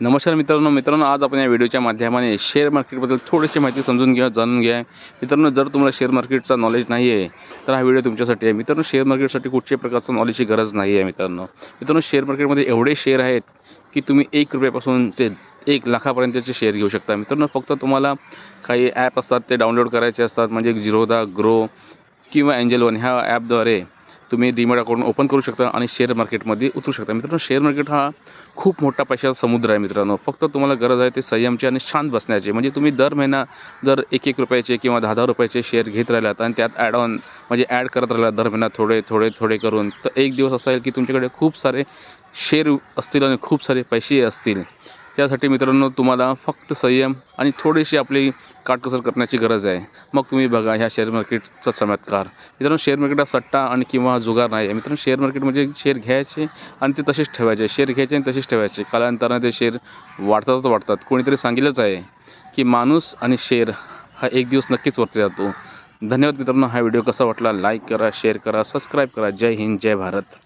नमस्कार मित्रांनो, आज आपण या व्हिडिओच्या माध्यमाने शेअर मार्केटबद्दल थोडीशी माहिती जाणून घ्या। मित्रांनो, जर तुम्हाला शेअर मार्केटचा नॉलेज नाही आहे तर हा व्हिडिओ तुमच्यासाठी आहे। मित्रांनो, शेअर मार्केटसाठी कुठल्याही प्रकारचं नॉलेजची गरज नाही आहे। मित्रांनो, शेअर मार्केटमध्ये एवढे शेअर आहेत की तुम्ही 1 रुपयापासून ते 1 लाखापर्यंतचे शेअर घेऊ शकता। मित्रांनो, फक्त तुम्हाला काही ॲप असतात ते डाउनलोड करायचे असतात, म्हणजे झिरोधा, ग्रो किंवा एंजल वन ह्या ॲपद्वारे तुम्ही डीमॅट अकाउंट ओपन करू शकता आणि शेअर मार्केटमध्ये उतरू शकता। मित्रांनो, शेअर मार्केट हा खूप मोठा पैशाचा समुद्र आहे। मित्रांनो, फक्त तुम्हाला गरज आहे ते संयमची आणि शांत बसण्याची। म्हणजे तुम्ही दर महिना जर 1-1 रुपयाचे किंवा 10-10 रुपयाचे शेअर घेत राहिलात आणि त्यात ॲड करत राहिलात दर महिना थोडे करून, तर एक दिवस असा येईल की तुमच्याकडे खूप सारे शेअर असतील आणि खूप सारे पैसे असतील। त्यासाठी मित्रांनो, तुम्हाला फक्त संयम आणि थोडीशी आपली काटकसर करण्याची गरज आहे। मग तुम्ही बघा ह्या शेअर मार्केटचा चमत्कार। मित्रांनो, शेअर मार्केट हा सट्टा आणि किंवा जुगार नाही आहे। मित्रांनो, शेअर मार्केट म्हणजे शेअर घ्यायचे आणि ते तसेच ठेवायचे, शेअर घ्यायचे आणि तसेच ठेवायचे। कालांतराने ते शेअर वाढतात। कोणीतरी सांगितलंच आहे की माणूस आणि शेअर हा एक दिवस नक्कीच वरती जातो। धन्यवाद मित्रांनो, हा व्हिडिओ कसा वाटला लाईक करा, शेअर करा, सबस्क्राईब करा। जय हिंद, जय भारत।